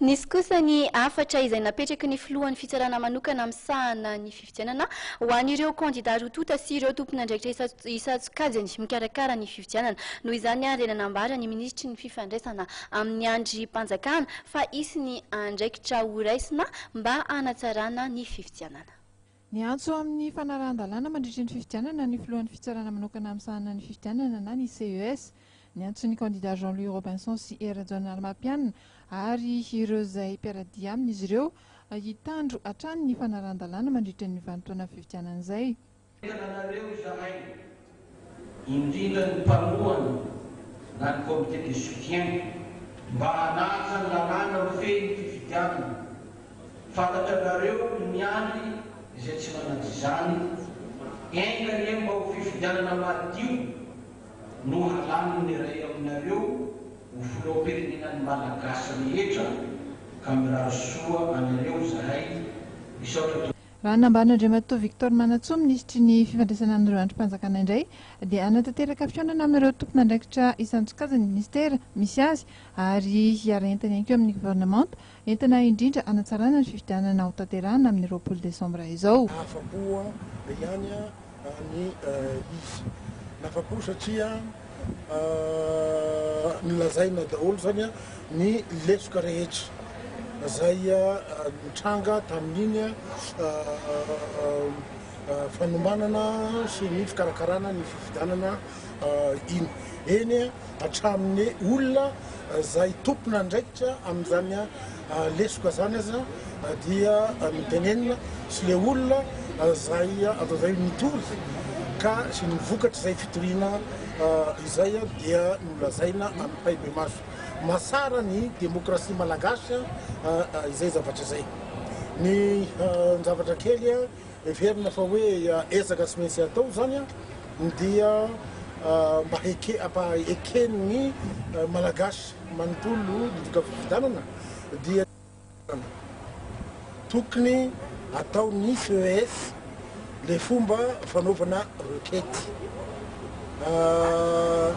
Nisy kosa ny afatra izay napetraky ny filohan'ny fitsarana manokana amsahana ny fifidianana ho an'ireo kandida rotota sy ireo tompon'andraikitra isatsokajiny mikarakara ny fifidianana. Noho izany ary nanambara ny ministry ny fifandraisana amin'ny andrim-panjakana fa isy ny andraikitra horaisina mba hanatsarana ny fifidianana. Ny antso amin'ny fanarahan-dalàna mandritra ny fifidianana ny filohan'ny fitsarana manokana amsahana ny fifidianana na ny CES. Ny antson'ny candidat Jean-Louis Robinson sy R. Almapianina ary ireo izay mpiaradia amin'izy ireo hitandro hatrany ny fanarahan-dalàna mandritra ny vanim-potoana fifidianana izay. Entanareo zahay indrindra ny mpamohany na ny comité de soutien mba hanatsa ny lalàna rofeny fifidianana. Fantatranareo ny andry izay tsy manaty izany engany mba ho fifidianana madio no halaminy iray aminareo ho filoham-pirenenan'ny malagasy rehetra ka mirary soa anareo zahay misaotra. Raha nambaran'Andriamatoa Victor Manatsoa ministry ny fifandraisana amin'ireo andrim-panjakana indray dia hanatanteraka fihaonana amin'ireo tompon'andraikitra isantsokajiny ny ministera misy azy ary hiara-entana ihany koa amin'ny gouvernemanta entana indrindra hanatsarana ny fifidianana ho tanterahana amin'ny 20 desambra izao. Afa-po ihany ny izy nafa-po satria nilazaina daholo zany ny lesoka rehetra zay nitranga tamin'iny fanombanana sy ny fikarakarana ny fifidianana iny eny hatramin'ny olona zay tompona andraikitra amin'izany lesoka zany aza dia mitenenina sy le olona zay atao zay mitory ka sy ny vokatra zay fitoriana izay dia nolazaina amin'ny paibe maso masara ny demokrasia malagasy izay zavatra zay ny zavatra kely everina fa hoe ezaka tsy maintsy atao zany dia mba eken'ny malagasy manontolo nivoka fifidianana dia tokony ataony CES le fomba fanaovana requête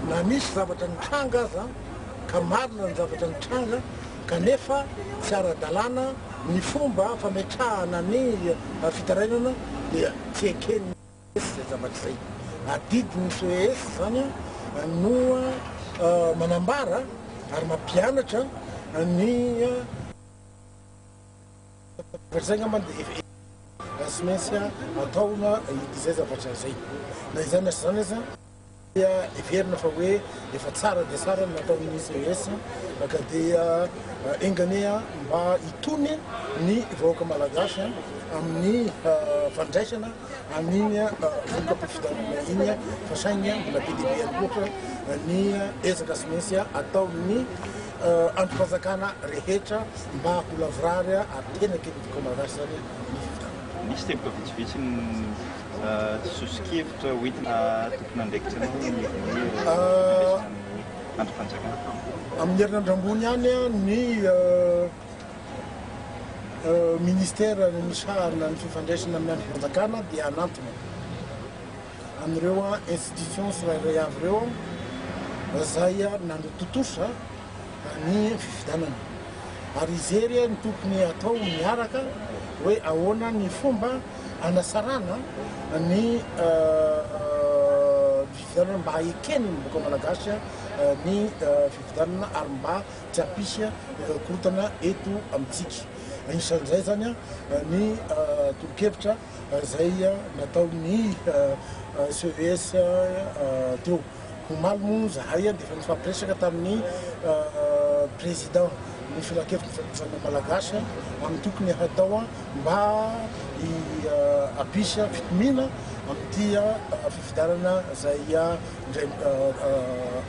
na misy zavatra nitranga aza ka marina ny zavatra nitranga kanefa tsy ara-dalàna ny fomba fametrahana ny fitarainana dia tsy eken'ny zay zavatra zay adidiny CES zany no manambara ary mampianatra ny zay ngamba sy maintsy ataona izay zavatra zay na izany asy zany aza dia everina fa hoe efa tsara dia tsara nataon'ny CES ka dia engane mba hitony ny vahoaka malagasy amin'ny fandraisana amin'iny voka-pifidianana iny fa saigny mbola be dia be ihany koatra ny ezaka sy maintsy ataon'ny androm-panjakana rehetra mba ho lavorary atenaky ny voka malagasy zany ny fifidianana. Misy teboka vitsivitsy ny sosikevitra hoentina tompon'andraikitra anao androm-panjakana amin'ny herinandro ambony ihany ny ministera misarona ny fifandraisana amin'ny androm-panjakana dia anantona amin'ireo institution tsirairay avy ireo zay nandro totosa ny fifidianana ary izery ny tokony atao miaraka hoe ahoana ny fomba anasarana ny fifidianana mba ekeniny boka malagasy ny fifidianana ary mba tsy ampisy korotana eto amintsika. Anisan'izay zany ny toro-kevitra zay nataon'ny CES teo omaly moa zahay dia efa nifampiresaka tamin'ny président ny filakevitra fifandraisana malagasy amin'ny tokony hatao mba ampisy fitomina amin'ity fifidianana zay indray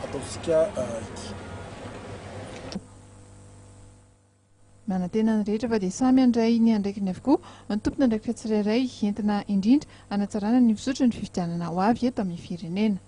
ataontsika ity. Manantena ny rehetra fa dia samy andray ny andraikiny avokoa ny tompony andraikitra tsirairay entina indrindra hanatsarana ny fisotra ny fifidianana ho avy eto amin'ny firenena.